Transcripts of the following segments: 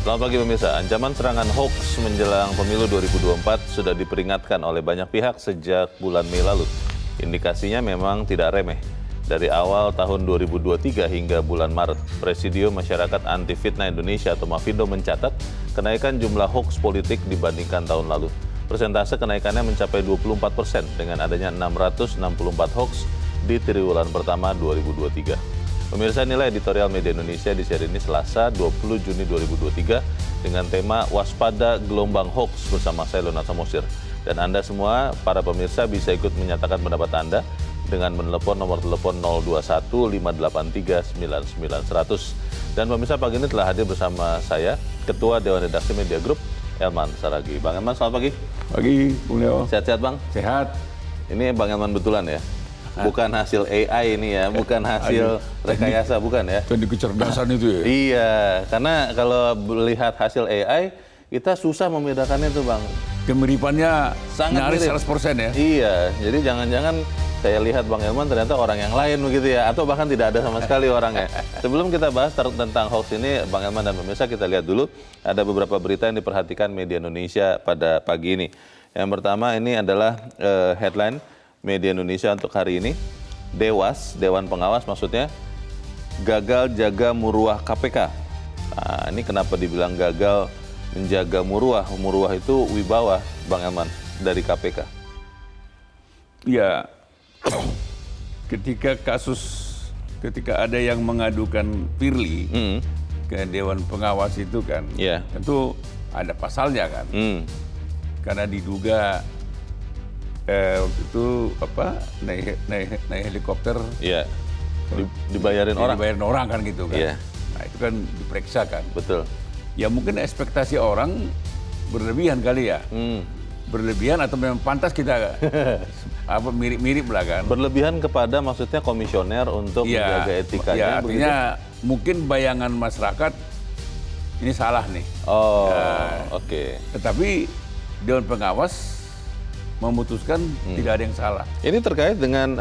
Selamat pagi pemirsa, ancaman serangan hoax menjelang pemilu 2024 sudah diperingatkan oleh banyak pihak sejak bulan Mei lalu. Indikasinya memang tidak remeh. Dari awal tahun 2023 hingga bulan Maret, Presidium Masyarakat Anti Fitnah Indonesia atau Mafindo mencatat kenaikan jumlah hoax politik dibandingkan tahun lalu. Persentase kenaikannya mencapai 24% dengan adanya 664 hoax di triwulan pertama 2023. Pemirsa, nilai editorial Media Indonesia di seri ini Selasa 20 Juni 2023 dengan tema Waspada Gelombang Hoax bersama saya Leonard Samosir. Dan Anda semua, para pemirsa bisa ikut menyatakan pendapat Anda dengan menelepon nomor telepon 021-583-99-100. Dan pemirsa, pagi ini telah hadir bersama saya, Ketua Dewan Redaksi Media Group, Elman Saragih. Bang Elman, selamat pagi. Pagi, Bung Leo. Sehat-sehat, Bang? Sehat. Ini Bang Elman betulan ya? Bukan hasil AI ini ya, bukan hasil rekayasa, bukan ya? Teknik kecerdasan itu ya? Iya, karena kalau melihat hasil AI, kita susah membedakannya tuh Bang. Kemiripannya Sangat nyaris mirip. 100% ya? Iya, jadi jangan-jangan saya lihat Bang Elman ternyata orang yang lain begitu ya, atau bahkan tidak ada sama sekali orangnya. Sebelum kita bahas tentang hoax ini, Bang Elman dan pemirsa, kita lihat dulu ada beberapa berita yang diperhatikan Media Indonesia pada pagi ini. Yang pertama ini adalah headline Media Indonesia untuk hari ini. Dewan Pengawas maksudnya, gagal jaga muruah KPK. Nah, ini kenapa dibilang gagal menjaga muruah? Muruah itu wibawa, Bang Elman, dari KPK. Ya, ketika ada yang mengadukan Firly ke Dewan Pengawas itu kan, tentu ada pasalnya kan. Karena diduga itu naik helikopter, dibayarin orang kan gitu kan. Nah itu kan diperiksa kan. Betul. Ya mungkin ekspektasi orang berlebihan kali ya. Berlebihan atau memang pantas kita mirip-mirip lah kan. Berlebihan kepada maksudnya komisioner untuk menjaga etikanya. Ya artinya mungkin bayangan masyarakat ini salah nih. Oke. Tetapi Dewan Pengawas memutuskan tidak ada yang salah. Ini terkait dengan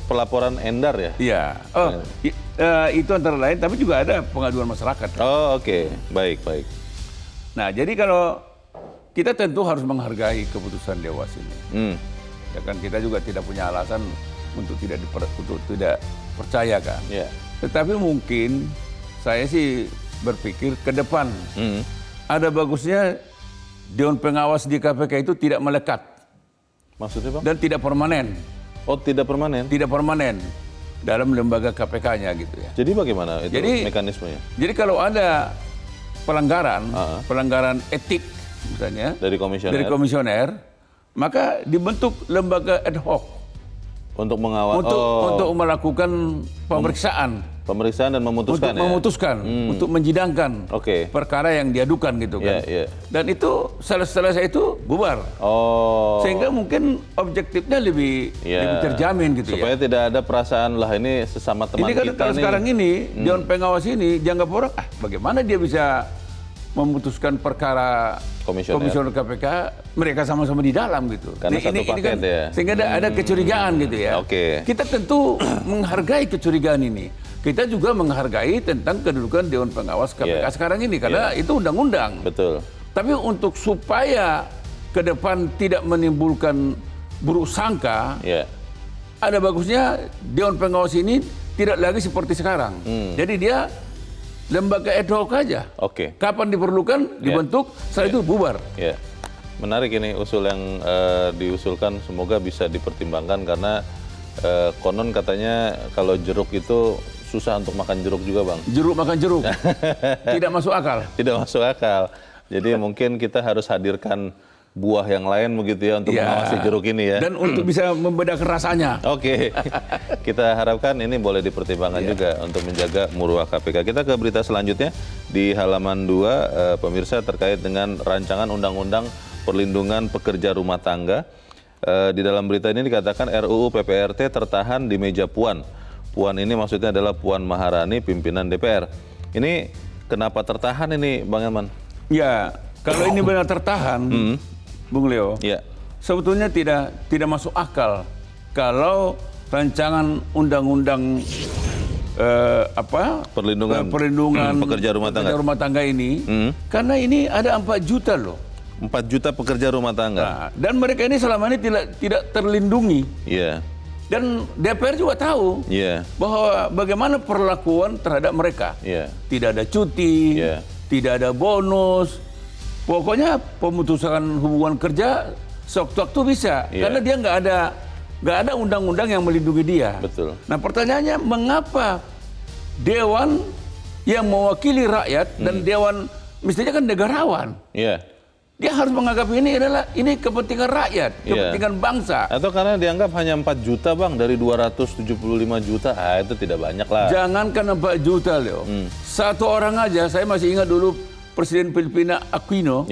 pelaporan Endar ya? Iya. Itu antara lain, tapi juga ada pengaduan masyarakat. Oke. Baik. Nah, jadi kalau kita tentu harus menghargai keputusan Dewas ini. Ya kan, kita juga tidak punya alasan untuk tidak percaya kan. Tetapi mungkin saya sih berpikir ke depan ada bagusnya Dewan Pengawas di KPK itu tidak melekat. Maksudnya Bang? Dan tidak permanen. Oh, tidak permanen? Tidak permanen dalam lembaga KPK-nya gitu ya. Jadi bagaimana itu mekanismenya? Jadi kalau ada pelanggaran etik misalnya dari komisioner, maka dibentuk lembaga ad hoc untuk mengawal, untuk melakukan pemeriksaan dan memutuskan, untuk menjidangkan perkara yang diadukan gitu kan. Dan itu selesai itu bubar. Sehingga mungkin objektifnya lebih terjamin gitu. Supaya tidak ada perasaan lah ini sesama teman ini kan kita kalau nih. Sekarang ini Dewan Pengawas ini dianggap orang bagaimana dia bisa memutuskan perkara komisioner KPK, mereka sama-sama di dalam gitu. Karena satu paket kan, ya. Sehingga ada kecurigaan gitu ya. Kita tentu menghargai kecurigaan ini. Kita juga menghargai tentang kedudukan Dewan Pengawas KPK sekarang ini karena itu undang-undang. Betul. Tapi untuk supaya ke depan tidak menimbulkan buruk sangka, ada bagusnya Dewan Pengawas ini tidak lagi seperti sekarang. Jadi dia lembaga ad hoc aja. Kapan diperlukan dibentuk, setelah itu bubar. Menarik ini usul yang diusulkan, semoga bisa dipertimbangkan karena konon katanya kalau jeruk itu susah untuk makan jeruk juga Bang. Jeruk makan jeruk. Tidak masuk akal. Tidak masuk akal. Jadi mungkin kita harus hadirkan buah yang lain begitu ya untuk mengawasi jeruk ini ya. Dan untuk bisa membedakan rasanya. Kita harapkan ini boleh dipertimbangkan juga untuk menjaga muruah KPK. Kita ke berita selanjutnya di halaman 2 pemirsa terkait dengan rancangan undang-undang perlindungan pekerja rumah tangga. Di dalam berita ini dikatakan RUU PPRT tertahan di meja Puan. Puan ini maksudnya adalah Puan Maharani, pimpinan DPR. Ini kenapa tertahan ini Bang Elman? Ya, kalau ini benar tertahan, Bung Leo, sebetulnya tidak masuk akal kalau rancangan undang-undang perlindungan pekerja rumah tangga ini, karena ini ada 4 juta loh. 4 juta pekerja rumah tangga. Nah, dan mereka ini selama ini tidak terlindungi. Iya. Dan DPR juga tahu bahwa bagaimana perlakuan terhadap mereka. Tidak ada cuti, tidak ada bonus. Pokoknya pemutusan hubungan kerja sewaktu-waktu bisa, karena dia nggak ada undang-undang yang melindungi dia. Betul. Nah pertanyaannya, mengapa Dewan yang mewakili rakyat dan Dewan mestinya kan negarawan? Dia harus menganggap ini kepentingan rakyat, kepentingan bangsa. Atau karena dianggap hanya 4 juta bang dari 275 juta, itu tidak banyak lah. Jangankan 4 juta Leo, satu orang aja, saya masih ingat dulu Presiden Filipina Aquino,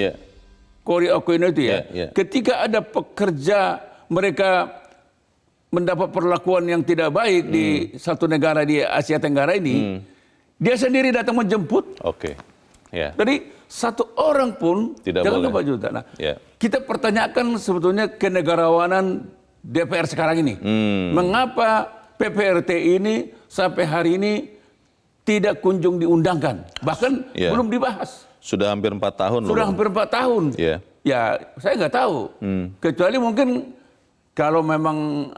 Cory Aquino itu ketika ada pekerja mereka mendapat perlakuan yang tidak baik di satu negara di Asia Tenggara ini, dia sendiri datang menjemput. Jadi satu orang pun jangan 4 juta. Nah, kita pertanyakan sebetulnya kenegarawanan DPR sekarang ini. Mengapa PPRT ini sampai hari ini tidak kunjung diundangkan? Bahkan belum dibahas. Sudah hampir 4 tahun. Sudah hampir 4 tahun. Ya, saya nggak tahu. Kecuali mungkin kalau memang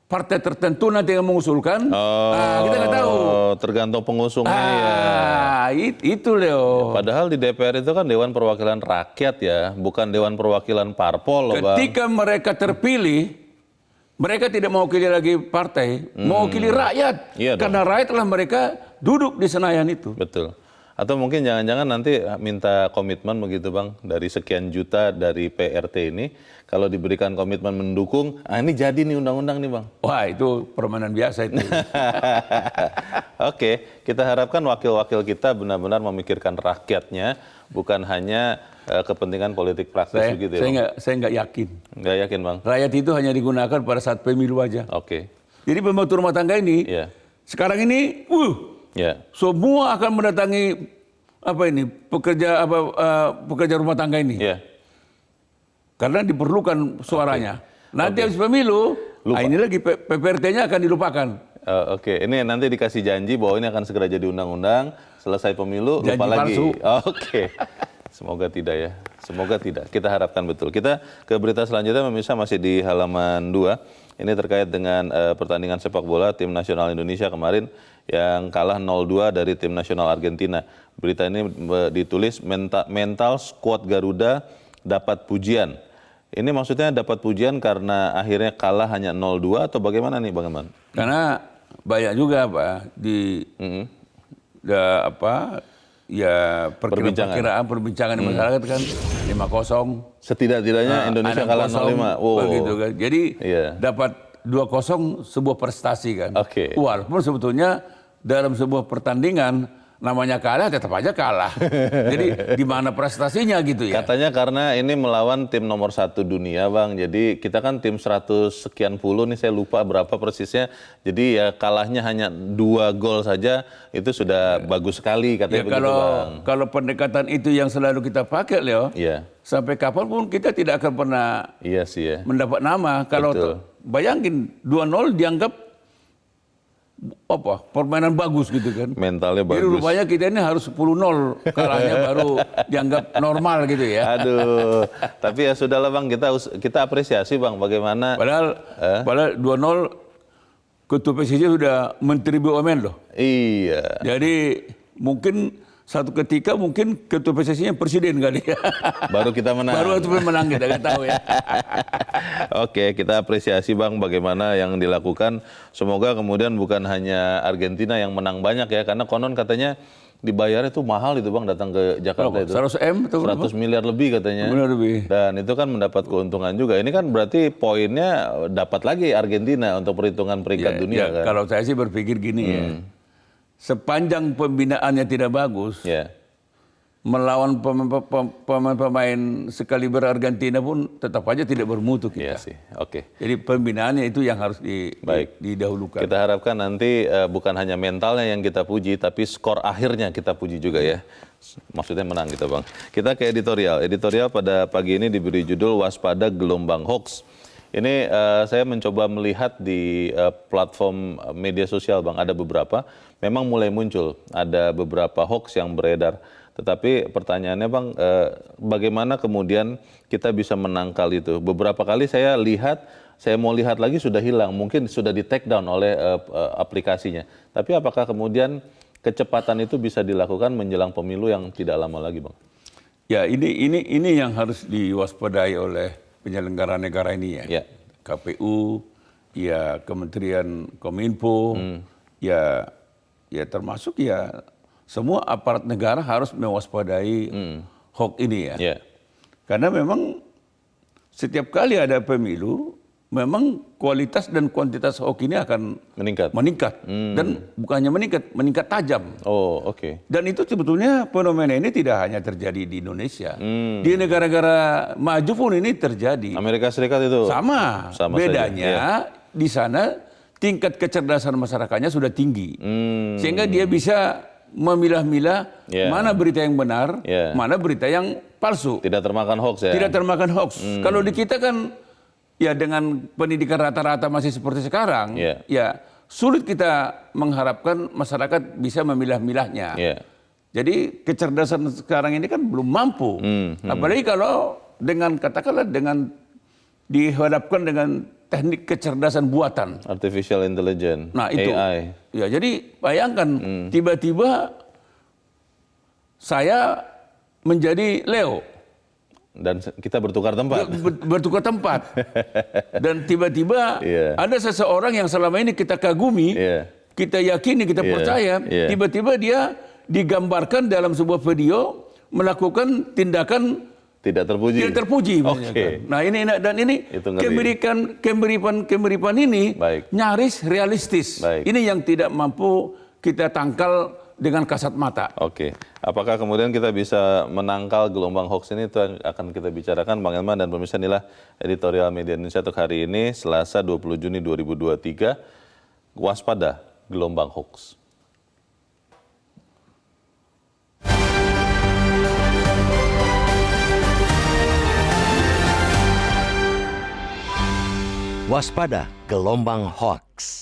partai tertentu nanti yang mengusulkan, kita nggak tahu. Tergantung pengusungnya itu Leo. Padahal di DPR itu kan Dewan Perwakilan Rakyat ya, bukan Dewan Perwakilan Parpol loh Bang. Ketika mereka terpilih, mereka tidak mewakili lagi partai, mewakili rakyat. Karena rakyatlah mereka duduk di Senayan itu. Betul. Atau mungkin jangan-jangan nanti minta komitmen begitu Bang, dari sekian juta dari PRT ini, kalau diberikan komitmen mendukung, ini jadi nih undang-undang nih Bang. Wah itu permainan biasa itu. Oke, kita harapkan wakil-wakil kita benar-benar memikirkan rakyatnya, bukan hanya kepentingan politik praktis begitu ya. Saya nggak yakin. Nggak yakin Bang? Rakyat itu hanya digunakan pada saat pemilu aja. Jadi pembantu rumah tangga ini, sekarang ini, semua akan mendatangi pekerja rumah tangga ini. Karena diperlukan suaranya. Nanti habis pemilu, ini lagi PPRT-nya akan dilupakan. Ini nanti dikasih janji bahwa ini akan segera jadi undang-undang, selesai pemilu janji lupa lagi. Palsu. Semoga tidak ya. Semoga tidak. Kita harapkan betul. Kita ke berita selanjutnya pemirsa, masih di halaman 2. Ini terkait dengan pertandingan sepak bola tim nasional Indonesia kemarin yang kalah 0-2 dari tim nasional Argentina. Berita ini ditulis mental squad Garuda dapat pujian. Ini maksudnya dapat pujian karena akhirnya kalah hanya 0-2 atau bagaimana nih Bang Eman? Karena banyak juga Pak perbincangan di masyarakat kan 5-0. Setidak-tidaknya Indonesia kalah 0-5. Begitu kan. Jadi dapat 2-0 sebuah prestasi kan. Walaupun sebetulnya dalam sebuah pertandingan namanya kalah tetap aja kalah. Jadi di mana prestasinya gitu ya. Katanya karena ini melawan tim nomor 1 dunia Bang. Jadi kita kan tim 100 sekian puluh nih, saya lupa berapa persisnya. Jadi ya kalahnya hanya 2 gol saja itu sudah bagus sekali katanya begitu Bang. Kalau pendekatan itu yang selalu kita pakai Leo. Sampai kapanpun kita tidak akan pernah mendapat nama. Kalau bayangin 2-0 dianggap permainan bagus gitu kan. Mentalnya bagus. Jadi rupanya kita ini harus 10-0 kalahnya baru dianggap normal gitu ya. Aduh, tapi ya sudahlah Bang, kita apresiasi Bang bagaimana. Padahal 2-0 Ketua PSSI sudah Menteri BUMN loh. Jadi mungkin satu ketika mungkin Ketua PSSI-nya presiden kali ya. Baru kita menang. Baru itu menang, kita nggak tahu ya. Oke, kita apresiasi Bang bagaimana yang dilakukan. Semoga kemudian bukan hanya Argentina yang menang banyak ya, karena konon katanya dibayar itu mahal itu Bang datang ke Jakarta itu. 100 miliar lebih katanya. Dan itu kan mendapat keuntungan juga. Ini kan berarti poinnya dapat lagi Argentina untuk perhitungan peringkat dunia kan. Kalau saya sih berpikir gini ya. Sepanjang pembinaannya tidak bagus, melawan pemain sekaliber Argentina pun tetap aja tidak bermutu kita. Jadi pembinaannya itu yang harus didahulukan. Kita harapkan nanti bukan hanya mentalnya yang kita puji, tapi skor akhirnya kita puji juga ya. Maksudnya menang kita Bang. Kita ke editorial. Editorial pada pagi ini diberi judul Waspada Gelombang Hoax. Ini saya mencoba melihat di platform media sosial, Bang, ada beberapa memang mulai muncul, ada beberapa hoax yang beredar. Tetapi pertanyaannya, Bang, bagaimana kemudian kita bisa menangkal itu? Beberapa kali saya mau lihat lagi sudah hilang, mungkin sudah di take down oleh aplikasinya. Tapi apakah kemudian kecepatan itu bisa dilakukan menjelang pemilu yang tidak lama lagi, Bang? Ya, ini yang harus diwaspadai oleh penyelenggara negara ini ya. KPU, ya Kementerian Kominfo, ya termasuk ya semua aparat negara harus mewaspadai hoax ini ya. Karena memang setiap kali ada pemilu, memang kualitas dan kuantitas hoax ini akan meningkat. Dan bukannya meningkat tajam. Oh, oke. Dan itu sebetulnya fenomena ini tidak hanya terjadi di Indonesia. Di negara-negara maju pun ini terjadi. Amerika Serikat itu sama bedanya di sana tingkat kecerdasan masyarakatnya sudah tinggi. Sehingga dia bisa memilah-milah mana berita yang benar, mana berita yang palsu. Tidak termakan hoax ya? Tidak termakan hoax. Kalau di kita kan ya dengan pendidikan rata-rata masih seperti sekarang, ya sulit kita mengharapkan masyarakat bisa memilah-milahnya. Jadi kecerdasan sekarang ini kan belum mampu. Apalagi kalau katakanlah dengan dihadapkan dengan teknik kecerdasan buatan. Artificial Intelligence, nah, itu. AI. Ya, jadi bayangkan tiba-tiba saya menjadi Leo. Dan kita bertukar tempat. Bertukar tempat. Dan tiba-tiba ada seseorang yang selama ini kita kagumi, kita yakini, kita percaya, tiba-tiba dia digambarkan dalam sebuah video melakukan tindakan tidak terpuji. Okay. Nah, ini kemiripan ini nyaris realistis. Ini yang tidak mampu kita tangkal dengan kasat mata. Oke. Apakah kemudian kita bisa menangkal gelombang hoax ini? Itu akan kita bicarakan, Bang Elman, dan pemirsa. Inilah editorial Media Indonesia untuk hari ini, Selasa 20 Juni 2023. Waspada gelombang hoax. Waspada gelombang hoax.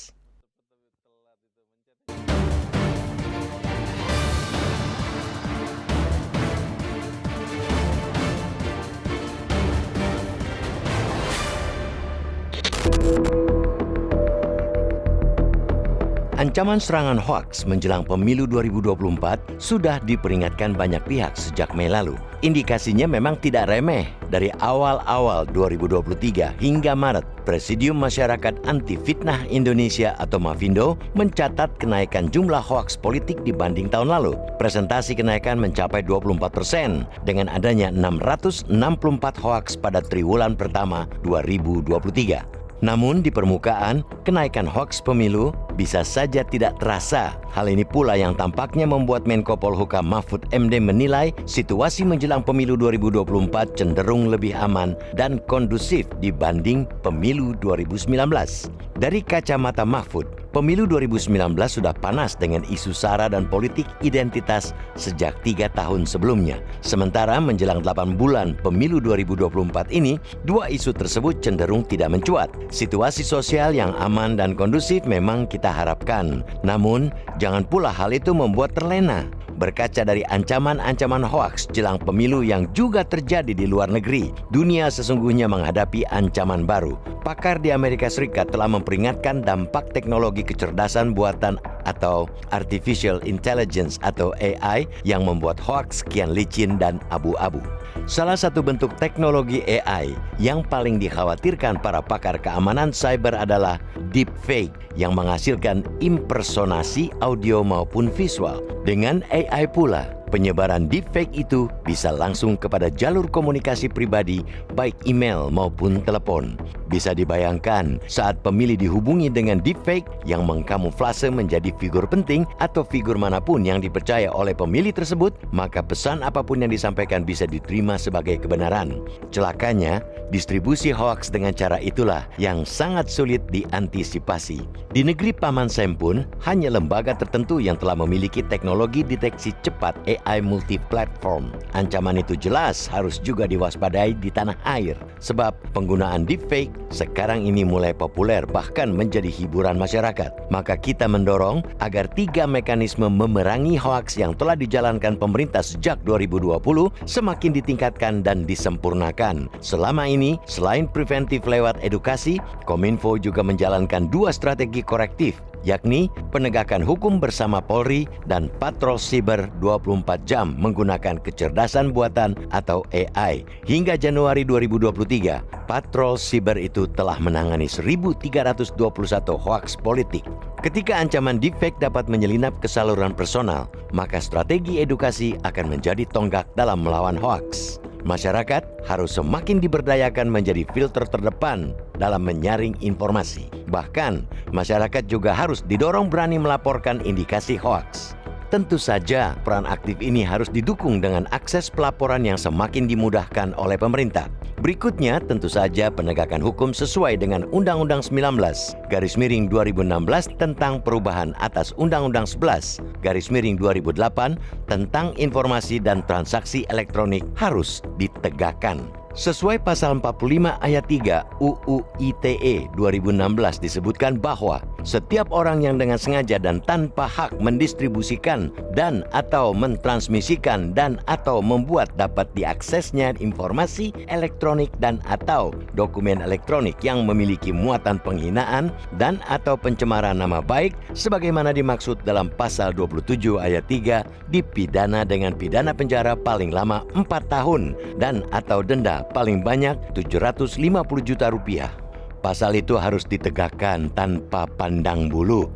Ancaman serangan hoaks menjelang pemilu 2024 sudah diperingatkan banyak pihak sejak Mei lalu. Indikasinya memang tidak remeh. Dari awal-awal 2023 hingga Maret, Presidium Masyarakat Anti Fitnah Indonesia atau Mafindo mencatat kenaikan jumlah hoaks politik dibanding tahun lalu. Presentasi kenaikan mencapai 24% dengan adanya 664 hoaks pada triwulan pertama 2023. Namun di permukaan, kenaikan hoaks pemilu bisa saja tidak terasa. Hal ini pula yang tampaknya membuat Menko Polhukam Mahfud MD menilai situasi menjelang pemilu 2024 cenderung lebih aman dan kondusif dibanding pemilu 2019. Dari kacamata Mahfud, pemilu 2019 sudah panas dengan isu SARA dan politik identitas sejak 3 tahun sebelumnya. Sementara menjelang 8 bulan pemilu 2024 ini, dua isu tersebut cenderung tidak mencuat. Situasi sosial yang aman dan kondusif memang kita harapkan. Namun, jangan pula hal itu membuat terlena. Berkaca dari ancaman-ancaman hoaks jelang pemilu yang juga terjadi di luar negeri, dunia sesungguhnya menghadapi ancaman baru. Pakar di Amerika Serikat telah memperingatkan dampak teknologi kecerdasan buatan atau Artificial Intelligence atau AI yang membuat hoaks kian licin dan abu-abu. Salah satu bentuk teknologi AI yang paling dikhawatirkan para pakar keamanan cyber adalah deepfake yang menghasilkan impersonasi audio maupun visual. Dengan AI pula, penyebaran deepfake itu bisa langsung kepada jalur komunikasi pribadi, baik email maupun telepon. Bisa dibayangkan saat pemilih dihubungi dengan deepfake yang mengkamuflase menjadi figur penting atau figur manapun yang dipercaya oleh pemilih tersebut, maka pesan apapun yang disampaikan bisa diterima sebagai kebenaran. Celakanya, distribusi hoaks dengan cara itulah yang sangat sulit diantisipasi. Di negeri Paman Sam pun, hanya lembaga tertentu yang telah memiliki teknologi deteksi cepat AI multi-platform. Ancaman itu jelas harus juga diwaspadai di tanah air, sebab penggunaan deepfake sekarang ini mulai populer bahkan menjadi hiburan masyarakat. Maka kita mendorong agar 3 mekanisme memerangi hoaks yang telah dijalankan pemerintah sejak 2020 semakin ditingkatkan dan disempurnakan. Selama ini, selain preventif lewat edukasi, Kominfo juga menjalankan 2 strategi korektif, yakni penegakan hukum bersama Polri dan patrol siber 24 jam menggunakan kecerdasan buatan atau AI. Hingga Januari 2023, patrol siber itu telah menangani 1.321 hoaks politik. Ketika ancaman deepfake dapat menyelinap ke saluran personal, maka strategi edukasi akan menjadi tonggak dalam melawan hoaks. Masyarakat harus semakin diberdayakan menjadi filter terdepan dalam menyaring informasi. Bahkan, masyarakat juga harus didorong berani melaporkan indikasi hoaks. Tentu saja, peran aktif ini harus didukung dengan akses pelaporan yang semakin dimudahkan oleh pemerintah. Berikutnya, tentu saja penegakan hukum sesuai dengan Undang-Undang 19/2016 tentang perubahan atas Undang-Undang 11/2008 tentang informasi dan transaksi elektronik harus ditegakkan. Sesuai pasal 45 ayat 3 UU ITE 2016 disebutkan bahwa setiap orang yang dengan sengaja dan tanpa hak mendistribusikan dan atau mentransmisikan dan atau membuat dapat diaksesnya informasi elektronik dan atau dokumen elektronik yang memiliki muatan penghinaan dan atau pencemaran nama baik sebagaimana dimaksud dalam pasal 27 ayat 3 dipidana dengan pidana penjara paling lama 4 tahun dan atau denda paling banyak 750 juta rupiah. Pasal itu harus ditegakkan tanpa pandang bulu.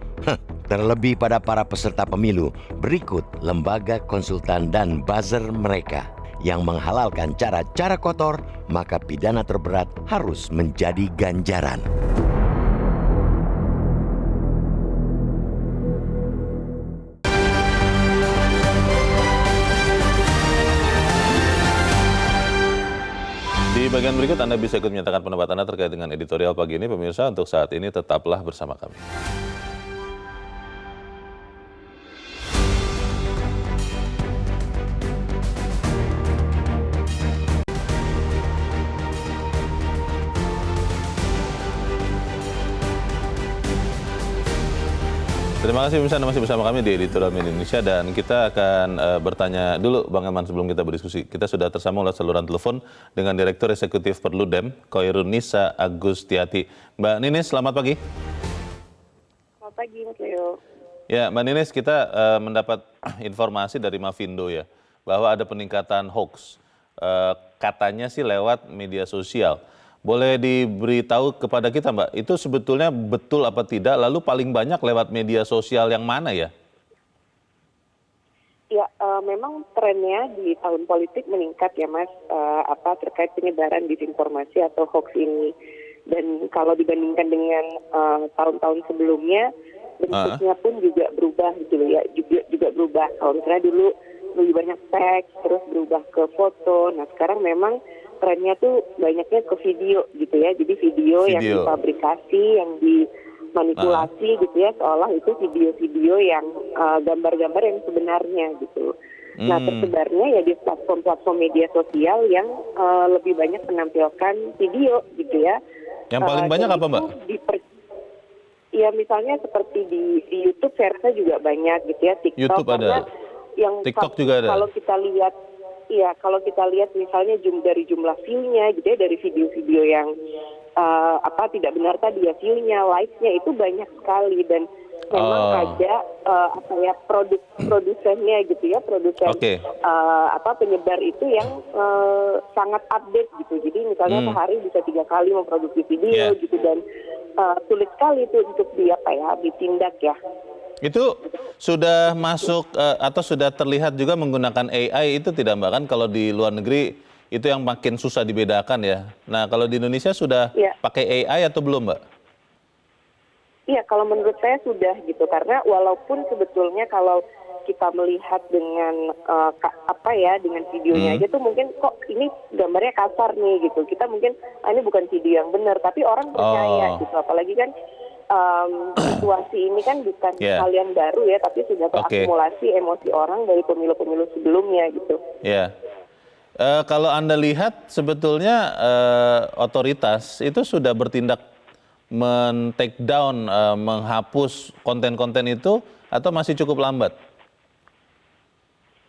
Terlebih pada para peserta pemilu, berikut lembaga konsultan dan buzzer mereka yang menghalalkan cara-cara kotor, maka pidana terberat harus menjadi ganjaran. Di bagian berikut Anda bisa ikut menyatakan pendapat Anda terkait dengan editorial pagi ini. Pemirsa, untuk saat ini tetaplah bersama kami. Terima kasih pemirsa, Anda masih bersama kami di Editorial Media Indonesia dan kita akan bertanya dulu Bang Eman sebelum kita berdiskusi. Kita sudah tersambung lewat saluran telepon dengan Direktur Eksekutif Perludem, Koirunisa Agustiati. Mbak Ninis, selamat pagi. Selamat pagi, Mas Leo. Ya, Mbak Ninis, kita mendapat informasi dari Mavindo ya, bahwa ada peningkatan hoax. Katanya sih lewat media sosial. Boleh diberitahu kepada kita, Mbak, itu sebetulnya betul apa tidak? Lalu paling banyak lewat media sosial yang mana ya? Ya, memang trennya di tahun politik meningkat ya, Mas, terkait penyebaran disinformasi atau hoax ini. Dan kalau dibandingkan dengan tahun-tahun sebelumnya, bentuknya pun juga berubah gitu ya, juga berubah. Kalau misalnya dulu lebih banyak teks, terus berubah ke foto. Nah, sekarang memang trennya tuh banyaknya ke video gitu ya. Jadi video yang difabrikasi, yang dimanipulasi gitu ya, seolah itu video-video yang gambar-gambar yang sebenarnya gitu. Nah, tersebarnya ya di platform-platform media sosial yang lebih banyak menampilkan video gitu ya. Yang paling banyak apa, Mbak? Ya misalnya seperti di YouTube saya rasa juga banyak gitu ya. TikTok YouTube ada. Yang TikTok juga ada. Kalau kita lihat misalnya dari jumlah view-nya gitu ya, dari video-video yang tidak benar tadi ya, view-nya, like-nya itu banyak sekali dan memang ada produsennya gitu ya, penyebar itu yang sangat update gitu. Jadi misalnya sehari bisa 3 kali memproduksi video gitu dan sulit sekali itu untuk ditindak ya. Itu sudah masuk atau sudah terlihat juga menggunakan AI itu tidak, Mbak? Kan kalau di luar negeri itu yang makin susah dibedakan ya. Nah, kalau di Indonesia sudah pakai AI atau belum, Mbak? Iya, kalau menurut saya sudah gitu. Karena walaupun sebetulnya kalau kita melihat dengan dengan videonya aja tuh mungkin kok ini gambarnya kasar nih gitu. Kita mungkin ini bukan video yang benar, tapi orang percaya gitu. Apalagi kan situasi ini kan bukan hal yang baru ya, tapi sudah terakumulasi emosi orang dari pemilu-pemilu sebelumnya gitu. Iya. Kalau Anda lihat sebetulnya otoritas itu sudah bertindak men-take down, menghapus konten-konten itu atau masih cukup lambat?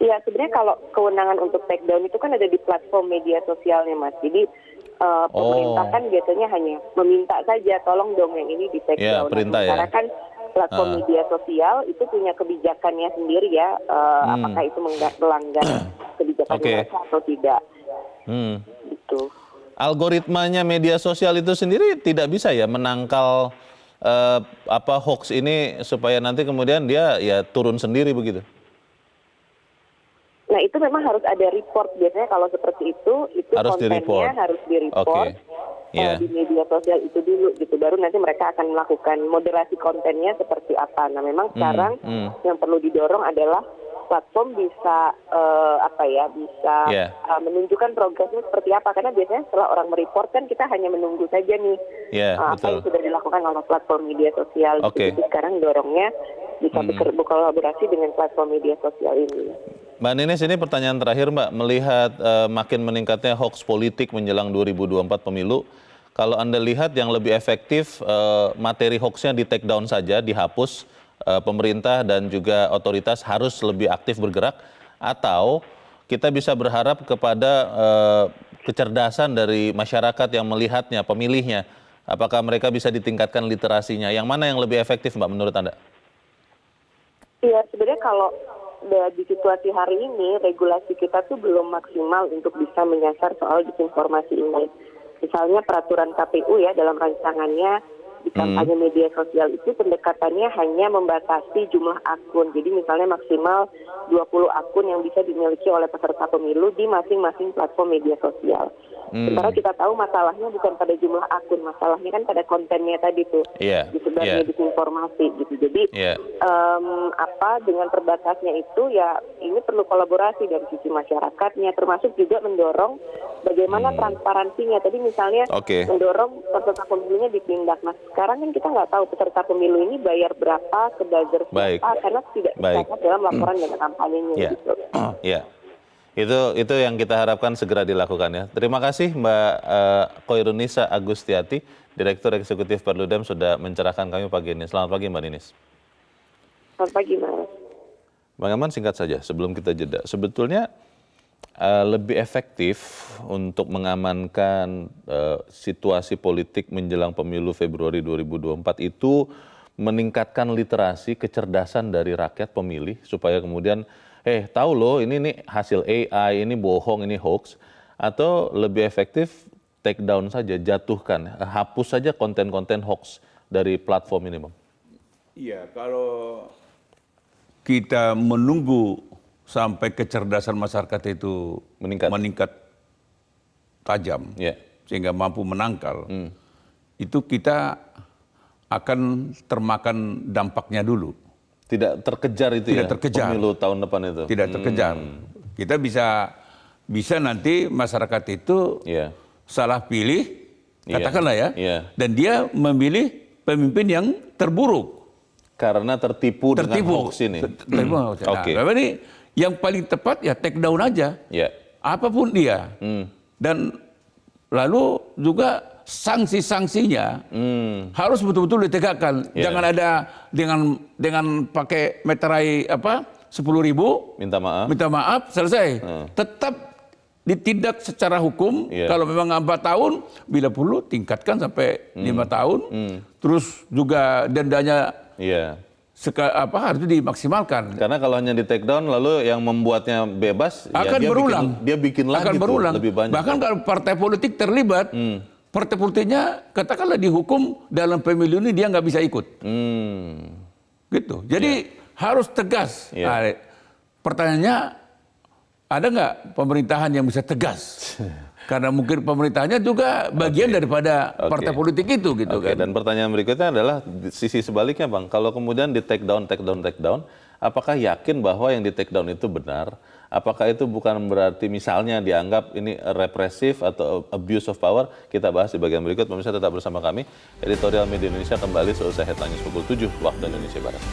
Iya, sebenarnya kalau kewenangan untuk take down itu kan ada di platform media sosialnya, Mas. Jadi pemerintah kan biasanya hanya meminta saja, tolong dong yang ini di take down. Perintah Karena kan platform media sosial itu punya kebijakannya sendiri ya, apakah itu melanggar kebijakan mereka atau tidak. Gitu. Algoritmanya media sosial itu sendiri tidak bisa ya menangkal hoax ini supaya nanti kemudian dia ya turun sendiri begitu. Nah itu memang harus ada report, biasanya kalau seperti itu harus kontennya harus di-report di media sosial itu dulu gitu, baru nanti mereka akan melakukan moderasi kontennya seperti apa. Nah memang sekarang yang perlu didorong adalah platform bisa menunjukkan progresnya seperti apa, karena biasanya setelah orang mereport kan kita hanya menunggu saja nih apa yang sudah dilakukan oleh platform media sosial. Jadi sekarang dorongnya bisa berkolaborasi dengan platform media sosial ini. Mbak Ninis, ini pertanyaan terakhir Mbak, melihat makin meningkatnya hoax politik menjelang 2024 pemilu, kalau Anda lihat yang lebih efektif materi hoaxnya di take down saja, dihapus, pemerintah dan juga otoritas harus lebih aktif bergerak, atau kita bisa berharap kepada kecerdasan dari masyarakat yang melihatnya, pemilihnya, apakah mereka bisa ditingkatkan literasinya, yang mana yang lebih efektif Mbak menurut Anda? Iya, sebenarnya kalau di situasi hari ini, regulasi kita tuh belum maksimal untuk bisa menyasar soal disinformasi ini. Misalnya peraturan KPU ya, dalam rancangannya di kampanye media sosial itu pendekatannya hanya membatasi jumlah akun. Jadi misalnya maksimal 20 akun yang bisa dimiliki oleh peserta pemilu di masing-masing platform media sosial. Sementara kita tahu masalahnya bukan pada jumlah akun, masalahnya kan pada kontennya tadi tuh, disebarnya disinformasi gitu. Jadi dengan terbatasnya itu ya ini perlu kolaborasi dari sisi masyarakatnya, termasuk juga mendorong bagaimana transparansinya. Tadi misalnya mendorong peserta pemilunya ditindak. Nah sekarang kan kita nggak tahu peserta pemilu ini bayar berapa ke buzzer siapa, karena tidak tercatat dalam laporan dana kampanyenya gitu. Itu yang kita harapkan segera dilakukan ya. Terima kasih Mbak Koirunisa Agustiati, Direktur Eksekutif Perludem sudah mencerahkan kami pagi ini. Selamat pagi Mbak Ninis. Selamat pagi Mas. Bang Aman, singkat saja sebelum kita jeda. Sebetulnya lebih efektif untuk mengamankan situasi politik menjelang pemilu Februari 2024 itu meningkatkan literasi, kecerdasan dari rakyat pemilih supaya kemudian tahu loh ini nih hasil AI, ini bohong, ini hoax, atau lebih efektif take down saja, jatuhkan, hapus saja konten-konten hoax dari platform ini, Bang? Iya, kalau kita menunggu sampai kecerdasan masyarakat itu meningkat tajam, sehingga mampu menangkal, itu kita akan termakan dampaknya dulu. Tidak terkejar itu tidak terkejar. Pemilu tahun depan itu? Tidak terkejar. Kita bisa nanti masyarakat itu salah pilih, katakanlah dan dia memilih pemimpin yang terburuk. Karena tertipu dengan hoax ini? Ini yang paling tepat ya take down aja, apapun dia. Dan lalu juga sanksi-sanksinya harus betul-betul ditegakkan. Jangan ada dengan pakai meterai 10.000 minta maaf selesai. Tetap ditindak secara hukum. Kalau memang 4 tahun, bila perlu tingkatkan sampai 5 tahun. Terus juga dendanya harus dimaksimalkan. Karena kalau hanya di take down lalu yang membuatnya bebas akan berulang. Dia bikin lagi akan berulang. Lebih banyak. Bahkan kalau partai politik terlibat, partai politiknya katakanlah dihukum dalam pemilu ini dia nggak bisa ikut. Gitu. Jadi harus tegas. Nah, pertanyaannya ada nggak pemerintahan yang bisa tegas? Karena mungkin pemerintahnya juga bagian daripada partai politik itu gitu kan. Dan pertanyaan berikutnya adalah sisi sebaliknya Bang. Kalau kemudian di take down, apakah yakin bahwa yang di take down itu benar? Apakah itu bukan berarti misalnya dianggap ini represif atau abuse of power? Kita bahas di bagian berikut. Pemirsa tetap bersama kami. Editorial Media Indonesia kembali seusai Headline News pukul 7 waktu Indonesia Barat.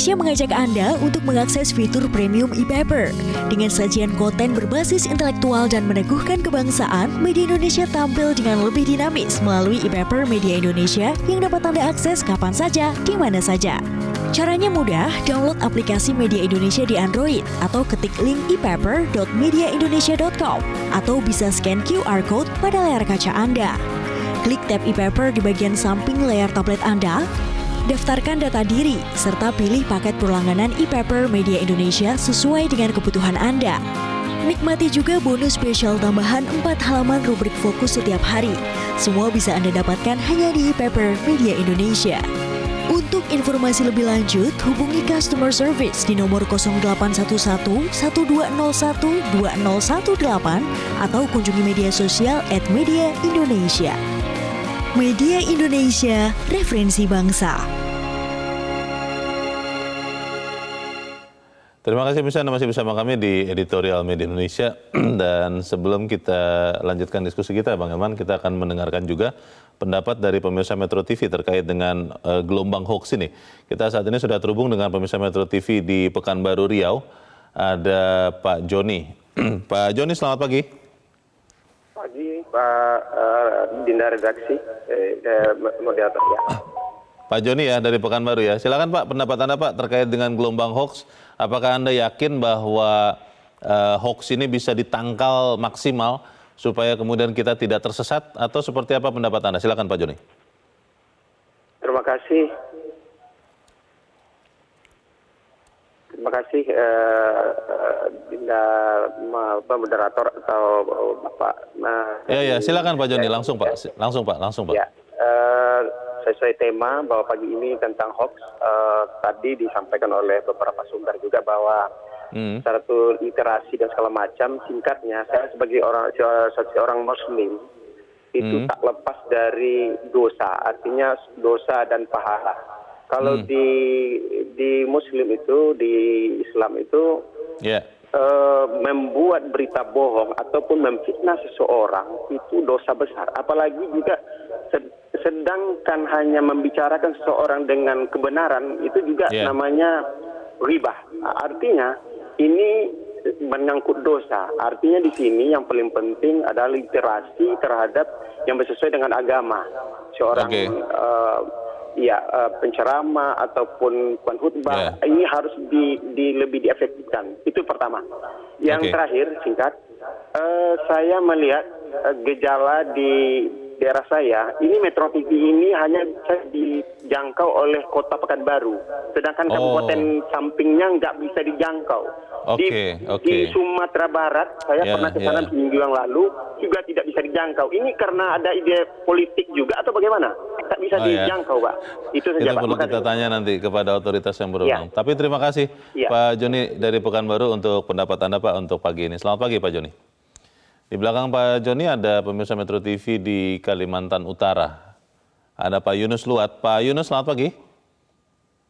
Indonesia mengajak Anda untuk mengakses fitur premium e-paper. Dengan sajian konten berbasis intelektual dan meneguhkan kebangsaan, Media Indonesia tampil dengan lebih dinamis melalui e-paper Media Indonesia yang dapat Anda akses kapan saja, di mana saja. Caranya mudah, download aplikasi Media Indonesia di Android atau ketik link e-paper.mediaindonesia.com atau bisa scan QR code pada layar kaca Anda. Klik tab e-paper di bagian samping layar tablet Anda, daftarkan data diri, serta pilih paket berlangganan e-paper Media Indonesia sesuai dengan kebutuhan Anda. Nikmati juga bonus spesial tambahan 4 halaman rubrik fokus setiap hari. Semua bisa Anda dapatkan hanya di e-paper Media Indonesia. Untuk informasi lebih lanjut, hubungi customer service di nomor 0811 1201 2018 atau kunjungi media sosial @Media Indonesia. Media Indonesia, referensi bangsa. Terima kasih bisa Anda masih bersama kami di editorial Media Indonesia. Dan sebelum kita lanjutkan diskusi kita, Bang Eman, kita akan mendengarkan juga pendapat dari pemirsa Metro TV terkait dengan gelombang hoax ini. Kita saat ini sudah terhubung dengan pemirsa Metro TV di Pekanbaru Riau. Ada Pak Joni. Pak Joni, selamat pagi. Pagi, Pak Dinda redaksi, moderator ya. Pak Joni ya, dari Pekanbaru ya. Silakan Pak, pendapat Anda Pak terkait dengan gelombang hoax. Apakah Anda yakin bahwa hoax ini bisa ditangkal maksimal supaya kemudian kita tidak tersesat, atau seperti apa pendapat Anda? Silakan Pak Joni. Terima kasih. Terima kasih Dinda moderator atau Bapak. Ya, silakan Pak Joni, langsung Pak. Langsung Pak. Ya, sesuai tema bahwa pagi ini tentang hoax, tadi disampaikan oleh beberapa sumber juga bahwa satu literasi dan segala macam. Singkatnya, saya sebagai seorang Muslim itu tak lepas dari dosa, artinya dosa dan pahala. Kalau di Muslim itu, di Islam itu, membuat berita bohong ataupun memfitnah seseorang itu dosa besar. Apalagi juga sedangkan hanya membicarakan seseorang dengan kebenaran, itu juga namanya ghibah. Artinya ini menyangkut dosa. Artinya di sini yang paling penting adalah literasi terhadap yang sesuai dengan agama. Seorang penceramah ataupun khutbah ini harus lebih diefektifkan. Itu pertama. Yang terakhir, singkat, saya melihat gejala di daerah saya, ini Metro TV ini hanya bisa dijangkau oleh Kota Pekanbaru, sedangkan kabupaten sampingnya nggak bisa dijangkau. Di Sumatera Barat, saya pernah ke sana minggu yang lalu, juga tidak bisa dijangkau. Ini karena ada ide politik juga atau bagaimana? Tak bisa dijangkau, Pak. Itu saja, Pak. Perlu kita tanya nanti kepada otoritas yang berwenang. Tapi terima kasih Pak Joni dari Pekanbaru untuk pendapat Anda Pak untuk pagi ini. Selamat pagi Pak Joni. Di belakang Pak Joni ada pemirsa Metro TV di Kalimantan Utara. Ada Pak Yunus Luat. Pak Yunus, selamat pagi.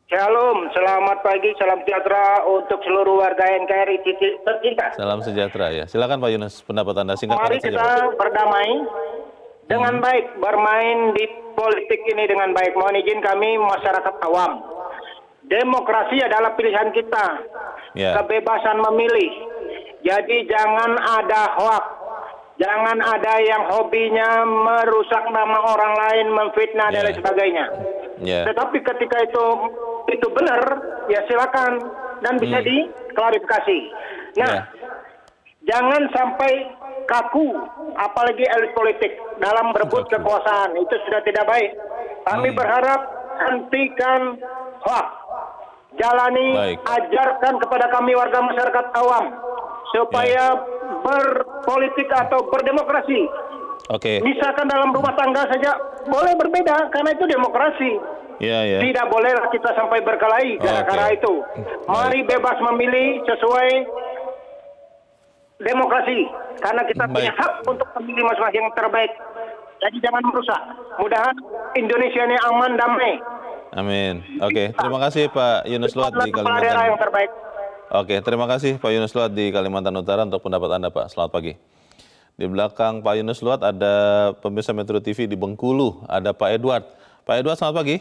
Shalom, selamat pagi, salam sejahtera untuk seluruh warga NKRI tercinta. Salam sejahtera ya. Silakan Pak Yunus, pendapat Anda singkat. Mari kita berdamai dengan baik, bermain di politik ini dengan baik. Mohon izin kami masyarakat awam. Demokrasi adalah pilihan kita, kebebasan memilih. Jadi jangan ada hoak. Jangan ada yang hobinya merusak nama orang lain, memfitnah dan lain sebagainya. Tetapi ketika itu benar, ya silakan dan bisa diklarifikasi. Nah, jangan sampai kaku, apalagi elit politik dalam berebut kekuasaan. Itu sudah tidak baik. Kami berharap hentikan hoak. Jalani, ajarkan kepada kami warga masyarakat awam supaya berpolitik atau berdemokrasi. Misalkan dalam rumah tangga saja boleh berbeda karena itu demokrasi. Tidak bolehlah kita sampai berkelahi gara-gara itu. Mari bebas memilih sesuai demokrasi karena kita punya hak untuk memilih masing-masing yang terbaik. Jadi jangan merusak. Mudahan Indonesia ini aman, damai. Amin. Terima kasih Pak Yunus Luat di Kalimantan. Yang terbaik. Terima kasih Pak Yunus Luat di Kalimantan Utara untuk pendapat Anda Pak. Selamat pagi. Di belakang Pak Yunus Luat ada pemirsa Metro TV di Bengkulu, ada Pak Edward. Pak Edward, selamat pagi.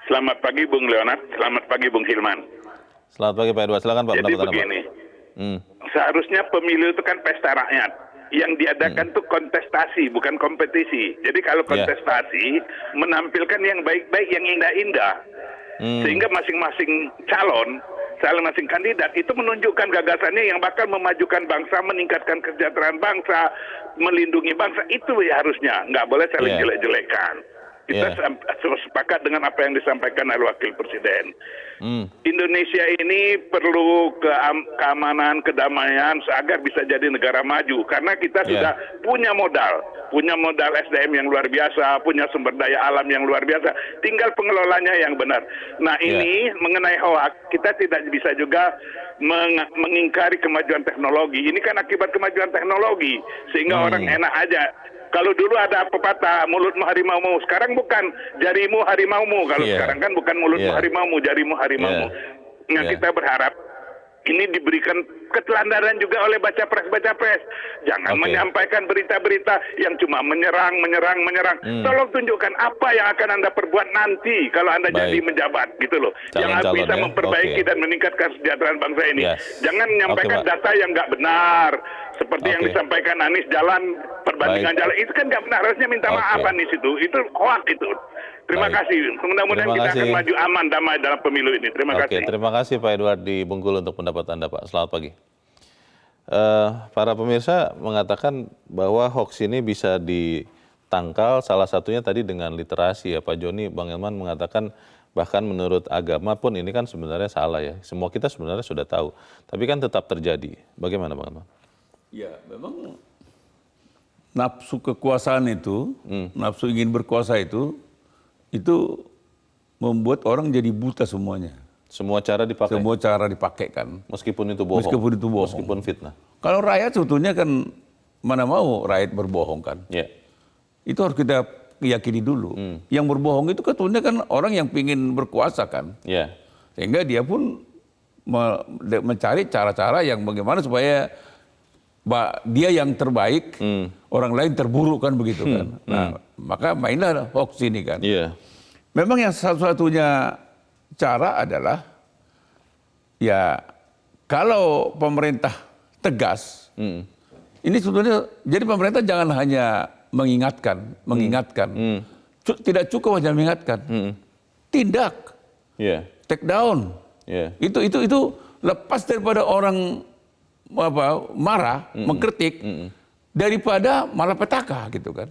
Selamat pagi Bung Leonard, selamat pagi Bung Hilman. Selamat pagi Pak Edward, silakan Pak. Jadi begini, seharusnya pemilu itu kan pesta rakyat. Yang diadakan tuh kontestasi, bukan kompetisi. Jadi kalau kontestasi, menampilkan yang baik-baik, yang indah-indah. Sehingga masing-masing calon, masing kandidat itu menunjukkan gagasannya yang bakal memajukan bangsa, meningkatkan kesejahteraan bangsa, melindungi bangsa. Itu ya harusnya, nggak boleh saling jelek-jelekan. Kita sepakat dengan apa yang disampaikan oleh Wakil Presiden. Indonesia ini perlu keamanan, kedamaian agar bisa jadi negara maju. Karena kita sudah punya modal SDM yang luar biasa, punya sumber daya alam yang luar biasa. Tinggal pengelolanya yang benar. Nah ini mengenai hoax, kita tidak bisa juga mengingkari kemajuan teknologi. Ini kan akibat kemajuan teknologi, sehingga orang enak aja. Kalau dulu ada pepatah mulutmu harimaumu, sekarang bukan jarimu harimaumu. Kalau sekarang kan bukan mulutmu harimaumu, jarimu harimaumu. Nah kita berharap ini diberikan keteladanan juga oleh baca pres. Jangan menyampaikan berita-berita yang cuma menyerang. Tolong tunjukkan apa yang akan Anda perbuat nanti kalau Anda jadi menjabat, gitu loh. Yang bisa memperbaiki dan meningkatkan kesejahteraan bangsa ini. Jangan menyampaikan data yang nggak benar. Seperti yang disampaikan Anies perbandingan jalan. Itu kan nggak benar. Harusnya minta maaf Anies itu. Itu hoax itu. Terima kasih. Mudah-mudahan kita akan maju aman, damai dalam pemilu ini. Terima kasih. Terima kasih Pak Edward di Bengkulu untuk pendapat Anda Pak. Selamat pagi. Para pemirsa mengatakan bahwa hoax ini bisa ditangkal salah satunya tadi dengan literasi ya Pak Joni. Bang Elman mengatakan bahkan menurut agama pun ini kan sebenarnya salah ya. Semua kita sebenarnya sudah tahu. Tapi kan tetap terjadi. Bagaimana Bang Elman? Ya memang nafsu kekuasaan itu, nafsu ingin berkuasa itu membuat orang jadi buta semuanya. Semua cara dipakai? Semua cara dipakai kan. Meskipun itu bohong? Meskipun itu bohong. Meskipun fitnah? Kalau rakyat sebetulnya kan, mana mau rakyat berbohong kan. Itu harus kita yakini dulu. Yang berbohong itu sebetulnya kan orang yang ingin berkuasa kan. Sehingga dia pun mencari cara-cara yang bagaimana supaya dia yang terbaik, orang lain terburuk kan begitu kan. Nah, maka mainlah hoax ini kan. Memang yang satu-satunya cara adalah ya kalau pemerintah tegas, ini sebetulnya jadi pemerintah jangan hanya mengingatkan, tidak cukup hanya mengingatkan, tindak, take down, itu lepas daripada orang marah, mengkritik, daripada malapetaka gitu kan.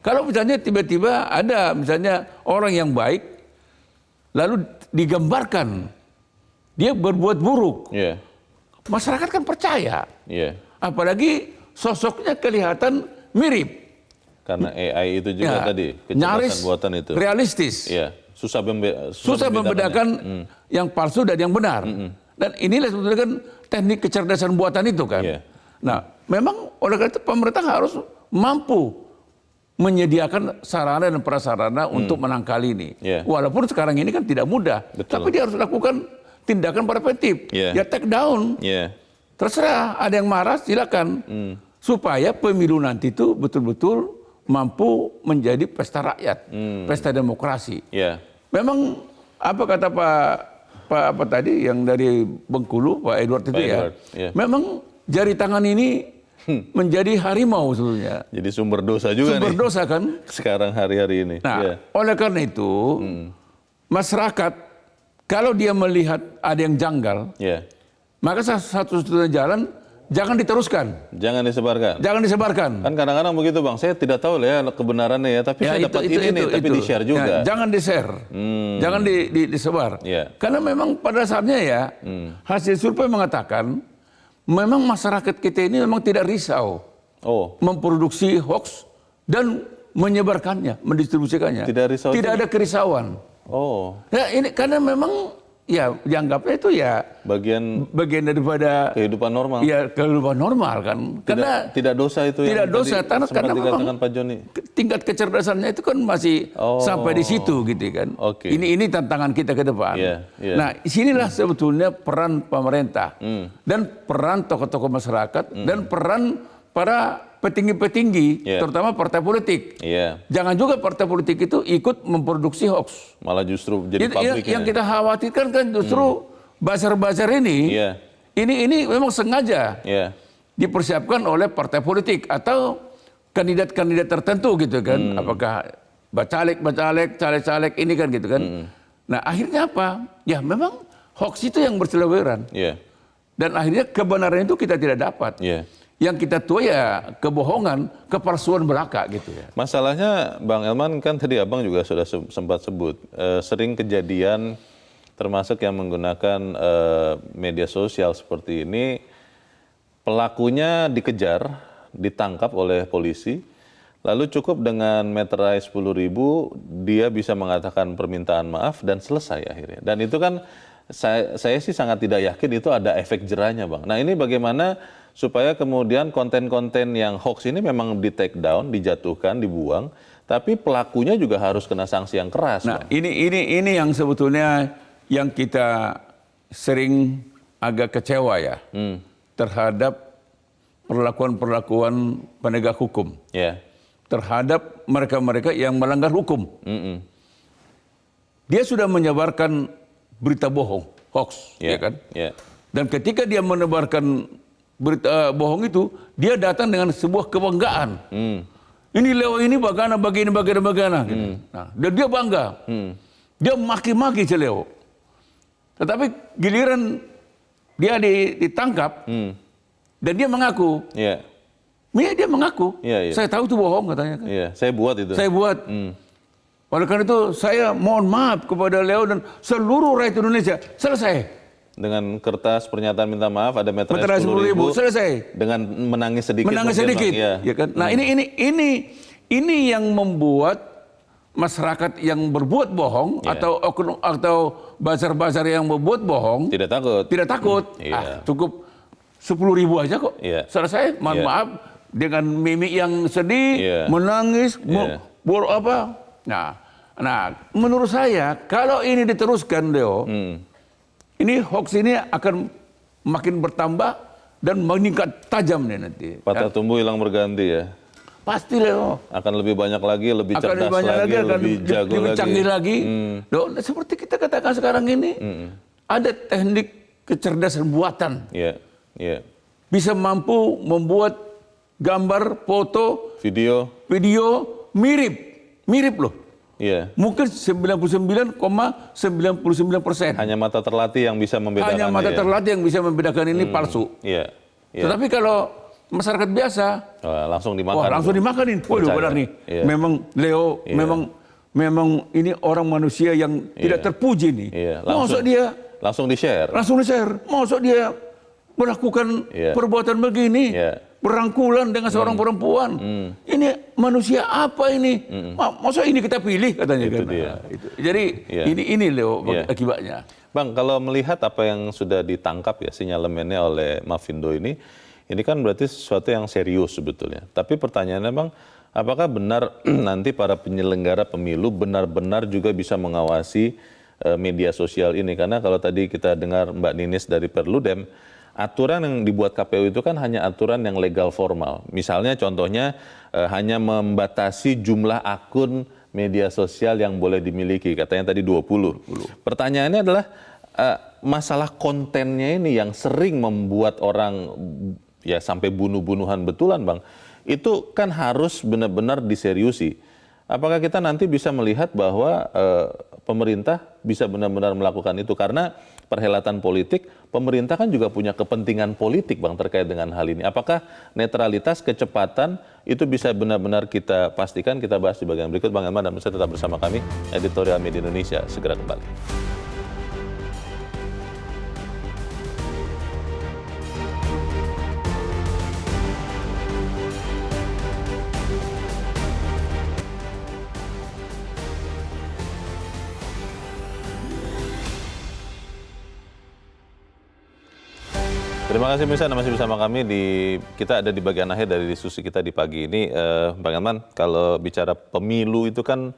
Kalau misalnya tiba-tiba ada misalnya orang yang baik, lalu digambarkan dia berbuat buruk, masyarakat kan percaya. Apalagi sosoknya kelihatan mirip. Karena AI itu juga tadi kecerdasan buatan itu. Realistis. Susah membedakan yang palsu dan yang benar. Dan inilah sebetulnya kan teknik kecerdasan buatan itu kan. Nah, memang oleh karena itu pemerintah harus mampu menyediakan sarana dan prasarana untuk menangkal ini. Walaupun sekarang ini kan tidak mudah. Tapi dia harus lakukan tindakan preventif. Ya take down. Terserah, ada yang marah silakan. Supaya pemilu nanti itu betul-betul mampu menjadi pesta rakyat. Pesta demokrasi. Memang apa kata Pak tadi yang dari Bengkulu, Pak Edward itu memang jari tangan ini menjadi harimau sebetulnya. Jadi sumber dosa juga sumber dosa kan. Sekarang hari-hari ini. Nah, oleh karena itu masyarakat kalau dia melihat ada yang janggal, maka satu-satunya jalan jangan diteruskan. Jangan disebarkan. Jangan disebarkan. Kan kadang-kadang begitu Bang, saya tidak tahu ya kebenarannya ya, tapi saya dapat tapi di-share juga. Jangan di-share, jangan disebar. Karena memang pada saatnya ya, hasil survei mengatakan, memang masyarakat kita ini memang tidak risau memproduksi hoax dan menyebarkannya, mendistribusikannya. Tidak risau. Tidak ada kerisauan. Ya ini karena memang ya dianggapnya itu ya bagian daripada kehidupan normal. Ya kehidupan normal kan. Karena tidak dosa itu. Tidak dosa karena memang Pak Joni. Tingkat kecerdasannya itu kan masih sampai di situ gitu kan. Ini tantangan kita ke depan. Nah, sinilah sebetulnya peran pemerintah dan peran tokoh-tokoh masyarakat dan peran para petinggi-petinggi, terutama partai politik. Jangan juga partai politik itu ikut memproduksi hoax. Malah justru jadi pabriknya. Yang kita khawatirkan kan justru buzzer-buzzer ini memang sengaja dipersiapkan oleh partai politik atau kandidat-kandidat tertentu gitu kan. Apakah bacalek, caleg-caleg ini kan gitu kan. Nah akhirnya apa? Ya memang hoax itu yang berseliweran. Dan akhirnya kebenaran itu kita tidak dapat. Yang kita tahu ya kebohongan, kepalsuan belaka gitu ya. Masalahnya Bang Elman kan tadi Abang juga sudah sempat sebut, sering kejadian termasuk yang menggunakan media sosial seperti ini, pelakunya dikejar, ditangkap oleh polisi, lalu cukup dengan meterai 10.000, dia bisa mengatakan permintaan maaf dan selesai akhirnya. Dan itu kan saya sih sangat tidak yakin itu ada efek jerahnya Bang. Nah ini bagaimana supaya kemudian konten-konten yang hoax ini memang di take down, dijatuhkan, dibuang, tapi pelakunya juga harus kena sanksi yang keras. Nah, Bang. ini yang sebetulnya yang kita sering agak kecewa ya terhadap perlakuan-perlakuan penegak hukum terhadap mereka-mereka yang melanggar hukum. Dia sudah menyebarkan berita bohong, hoax, ya kan? Dan ketika dia menebarkan berita bohong itu, dia datang dengan sebuah kebanggaan. Ini Leo ini bagaimana, gitu. Nah, dan dia bangga. Dia maki-maki si Leo. Tetapi giliran dia ditangkap, dan dia mengaku. Dia mengaku. Saya tahu itu bohong katanya. Kan? Saya buat itu. Saya buat. Oleh karena itu saya mohon maaf kepada Leo dan seluruh rakyat Indonesia. Selesai. Dengan kertas pernyataan minta maaf ada meterai 10.000, selesai. Dengan menangis sedikit. Ya kan? Nah ini yang membuat masyarakat yang berbuat bohong atau bazar-bazar yang berbuat bohong tidak takut. Cukup 10.000 aja kok. Selesai. Mohon maaf dengan mimik yang sedih, menangis, apa? Nah, menurut saya kalau ini diteruskan, Leo. Ini hoax ini akan makin bertambah dan meningkat tajam nih nanti. Patah tumbuh hilang berganti ya. Pasti Leo. Akan lebih banyak lagi, lebih cerdas lagi, lebih jago lebih lagi. canggih lagi. Seperti kita katakan sekarang ini, ada teknik kecerdasan buatan. Bisa mampu membuat gambar, foto, video mirip loh. Mungkin 99,99%. Hanya mata terlatih yang bisa membedakan. Hanya mata terlatih yang bisa membedakan ini palsu. Tetapi kalau masyarakat biasa, langsung dimakan. Langsung dimakanin. Waduh benar nih. Memang Leo, memang ini orang manusia yang tidak terpuji nih. Maksud dia langsung di-share. Maksud dia melakukan perbuatan begini. Berangkulan dengan seorang perempuan. Ini manusia apa ini? Masa ini kita pilih katanya kan. Jadi ini Leo akibatnya. Bang, kalau melihat apa yang sudah ditangkap ya sinyalemennya oleh Mafindo ini kan berarti sesuatu yang serius sebetulnya. Tapi pertanyaannya Bang, apakah benar nanti para penyelenggara pemilu benar-benar juga bisa mengawasi media sosial ini? Karena kalau tadi kita dengar Mbak Ninis dari Perludem, aturan yang dibuat KPU itu kan hanya aturan yang legal formal. Misalnya contohnya hanya membatasi jumlah akun media sosial yang boleh dimiliki. Katanya tadi 20. Pertanyaannya adalah masalah kontennya ini yang sering membuat orang ya sampai bunuh-bunuhan betulan Bang. Itu kan harus benar-benar diseriusi. Apakah kita nanti bisa melihat bahwa pemerintah bisa benar-benar melakukan itu? Karena perhelatan politik, pemerintah kan juga punya kepentingan politik Bang terkait dengan hal ini. Apakah netralitas, kecepatan itu bisa benar-benar kita pastikan? Kita bahas di bagian berikut. Bang Elman dan Mirsa tetap bersama kami, Editorial Media Indonesia segera kembali. Terima kasih Mirsa, Anda masih bersama kami kita ada di bagian akhir dari diskusi kita di pagi ini. Bang Elman, kalau bicara pemilu itu kan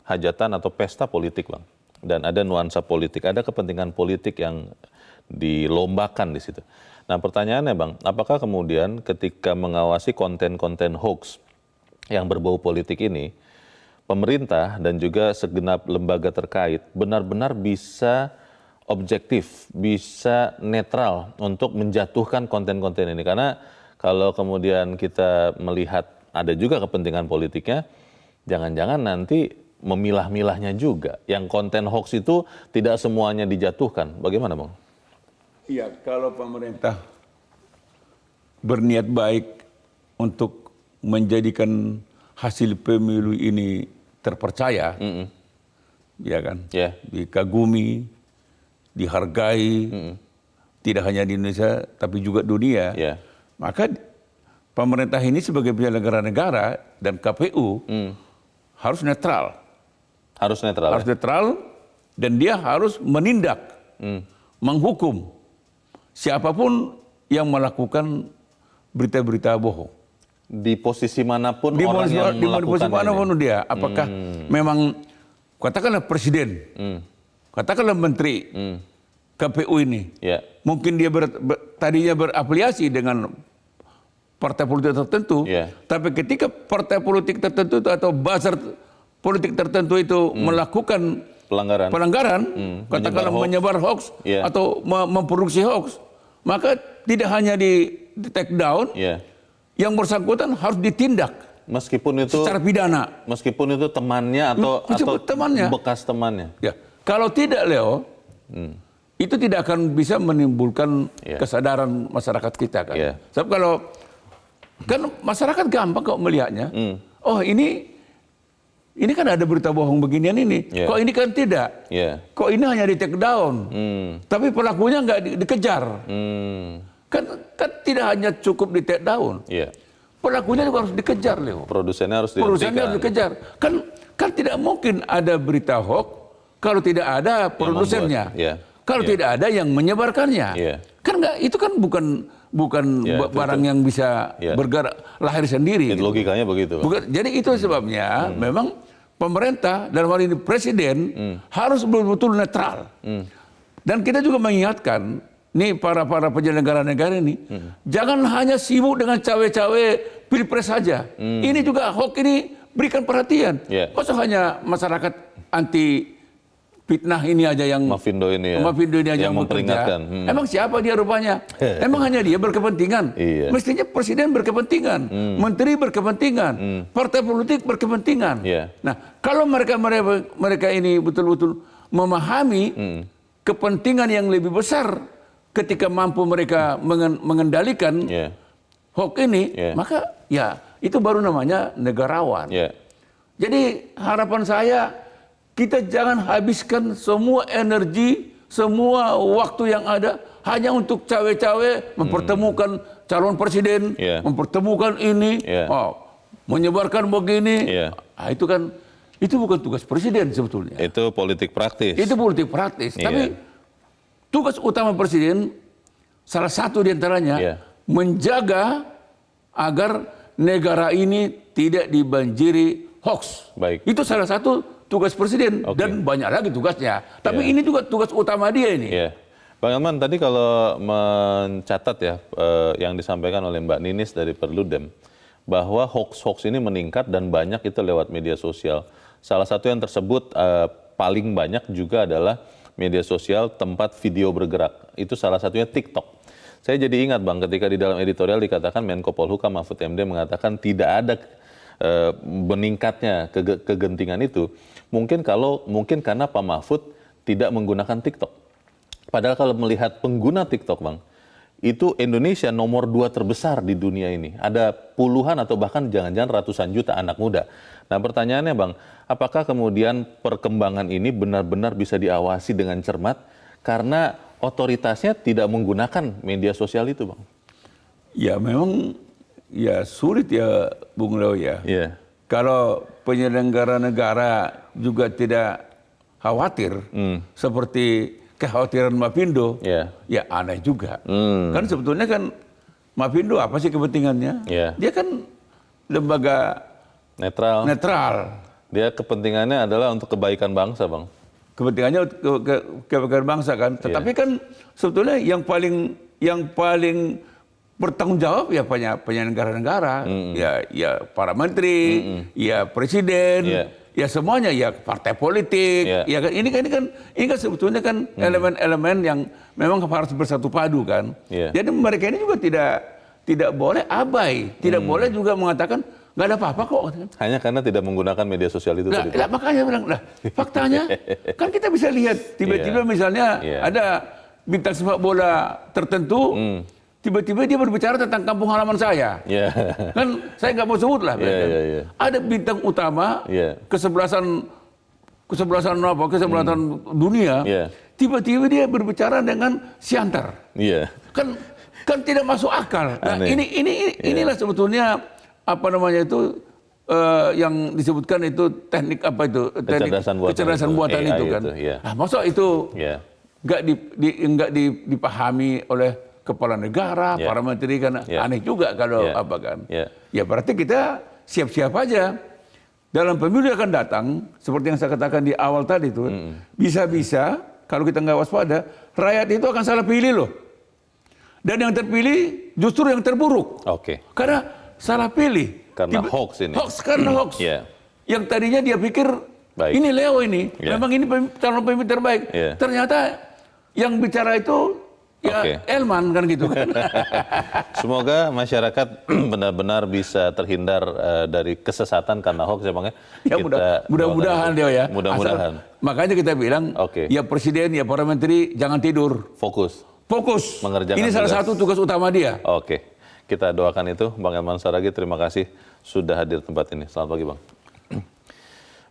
hajatan atau pesta politik Bang. Dan ada nuansa politik, ada kepentingan politik yang dilombakan di situ. Nah pertanyaannya Bang, apakah kemudian ketika mengawasi konten-konten hoax yang berbau politik ini, pemerintah dan juga segenap lembaga terkait benar-benar bisa objektif, bisa netral untuk menjatuhkan konten-konten ini? Karena kalau kemudian kita melihat ada juga kepentingan politiknya, jangan-jangan nanti memilah-milahnya juga. Yang konten hoax itu tidak semuanya dijatuhkan. Bagaimana Bang? Iya, kalau pemerintah berniat baik untuk menjadikan hasil pemilu ini terpercaya, ya kan, dikagumi, dihargai, tidak hanya di Indonesia tapi juga dunia, maka pemerintah ini sebagai penyelenggara negara dan KPU harus netral. Harus netral. Harus netral dan dia harus menindak, menghukum siapapun yang melakukan berita-berita bohong. Di posisi manapun di orang yang di melakukan posisi manapun ini. dia, apakah memang katakanlah presiden, katakanlah menteri KPU ini, mungkin dia tadinya berafiliasi dengan partai politik tertentu, tapi ketika partai politik tertentu atau buzzer politik tertentu itu melakukan pelanggaran, katakanlah menyebar hoax atau memproduksi hoax, maka tidak hanya di take down, yang bersangkutan harus ditindak. Meskipun itu secara pidana. Meskipun itu temannya atau temannya, bekas temannya. Ya, kalau tidak Leo, itu tidak akan bisa menimbulkan kesadaran masyarakat kita kan. Sebab kalau kan masyarakat gampang kok melihatnya. Oh ini kan ada berita bohong beginian ini. Kok ini kan tidak? Kok ini hanya di take down? Tapi pelakunya nggak dikejar. Kan tidak hanya cukup di take down. Pelakunya juga harus dikejar, Leo. Produsennya harus dikejar. Kan tidak mungkin ada berita hoax kalau tidak ada produsennya. Kalau tidak ada yang menyebarkannya. Kan nggak, itu kan bukan barang yang bisa bergerak lahir sendiri. Itu logikanya begitu. Jadi itu sebabnya memang pemerintah dalam hal ini presiden harus betul-betul netral. Dan kita juga mengingatkan nih para penyelenggara negara ini, jangan hanya sibuk dengan cawe-cawe pilpres saja. Ini juga hoax ini berikan perhatian. Masa hanya masyarakat anti fitnah ini aja yang Mafindo ini aja yang memperingatkan. Emang siapa dia rupanya? Emang hanya dia berkepentingan? Mestinya presiden berkepentingan, menteri berkepentingan, partai politik berkepentingan. Nah, kalau mereka ini betul-betul memahami kepentingan yang lebih besar ketika mampu mereka mengendalikan hoax ini, maka ya itu baru namanya negarawan. Jadi harapan saya, kita jangan habiskan semua energi, semua waktu yang ada hanya untuk cawe-cawe mempertemukan calon presiden, mempertemukan ini, menyebarkan begini. Itu bukan tugas presiden sebetulnya. Itu politik praktis. Itu politik praktis. Tapi tugas utama presiden salah satu diantaranya menjaga agar negara ini tidak dibanjiri hoax. Itu salah satu tugas presiden dan banyak lagi tugasnya. Tapi ini juga tugas utama dia ini. Bang Elman, tadi kalau mencatat yang disampaikan oleh Mbak Ninis dari Perludem, bahwa hoax-hoax ini meningkat dan banyak itu lewat media sosial. Salah satu yang tersebut paling banyak juga adalah media sosial tempat video bergerak. Itu salah satunya TikTok. Saya jadi ingat Bang, ketika di dalam editorial dikatakan Menko Polhukam Mahfud MD mengatakan tidak ada meningkatnya kegentingan itu. Mungkin karena Pak Mahfud tidak menggunakan TikTok. Padahal kalau melihat pengguna TikTok Bang, itu Indonesia nomor 2 terbesar di dunia ini. Ada puluhan atau bahkan jangan-jangan ratusan juta anak muda. Nah pertanyaannya Bang, apakah kemudian perkembangan ini benar-benar bisa diawasi dengan cermat karena otoritasnya tidak menggunakan media sosial itu Bang? Ya memang ya sulit ya Bung Leo ya. Kalau penyelenggara negara juga tidak khawatir seperti kekhawatiran Mafindo, ya aneh juga. Kan sebetulnya kan Mafindo apa sih kepentingannya? Dia kan lembaga netral. Dia kepentingannya adalah untuk kebaikan bangsa Bang. kepentingannya kebaikan bangsa kan. Tetapi kan sebetulnya yang paling bertanggung jawab ya penyelenggara negara, ya para menteri, ya presiden, ya semuanya, ya partai politik, ya kan ini kan sebetulnya kan elemen-elemen yang memang harus bersatu padu kan. Jadi mereka ini juga tidak boleh abai, tidak boleh juga mengatakan nggak ada apa-apa kok. Hanya karena tidak menggunakan media sosial itu tadi. Makanya bilang, faktanya kan kita bisa lihat tiba-tiba misalnya ada bintang sepak bola tertentu, tiba-tiba dia berbicara tentang kampung halaman saya. Kan saya nggak mau sebut lah. Ada bintang utama kesebelasan dunia, tiba-tiba dia berbicara dengan Siantar. Kan tidak masuk akal. Nah, inilah sebetulnya apa namanya itu yang disebutkan itu teknik apa itu? Kecerdasan buatan itu kan. Nah, masa itu nggak dipahami oleh kepala negara, para menteri kan aneh juga kalau apa kan. Ya berarti kita siap-siap aja. Dalam pemilu yang akan datang, seperti yang saya katakan di awal tadi itu, bisa-bisa kalau kita nggak waspada, rakyat itu akan salah pilih loh. Dan yang terpilih justru yang terburuk. Karena salah pilih. Karena hoax ini. Karena hoax. Yang tadinya dia pikir, ini Leo ini, memang ini calon pemimpin terbaik. Ternyata yang bicara itu Elman kan gitu kan. Semoga masyarakat benar-benar bisa terhindar dari kesesatan karena hoax ya Bang ya. Mudah-mudahan dia ya. Mudah-mudahan. Makanya kita bilang, ya presiden, ya para menteri jangan tidur. Fokus. Mengerjakan ini salah satu tugas utama dia. Kita doakan itu. Bang Elman Saragih, terima kasih sudah hadir di tempat ini. Selamat pagi Bang.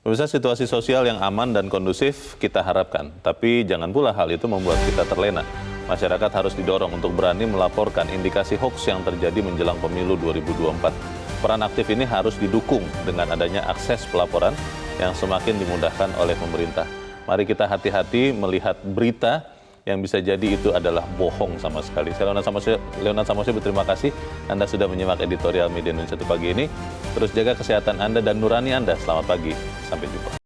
Pemirsa, situasi sosial yang aman dan kondusif kita harapkan. Tapi jangan pula hal itu membuat kita terlena. Masyarakat harus didorong untuk berani melaporkan indikasi hoax yang terjadi menjelang pemilu 2024. Peran aktif ini harus didukung dengan adanya akses pelaporan yang semakin dimudahkan oleh pemerintah. Mari kita hati-hati melihat berita yang bisa jadi itu adalah bohong sama sekali. Saya Leonard Samosir berterima kasih Anda sudah menyimak editorial Media Indonesia pagi ini. Terus jaga kesehatan Anda dan nurani Anda. Selamat pagi, sampai jumpa.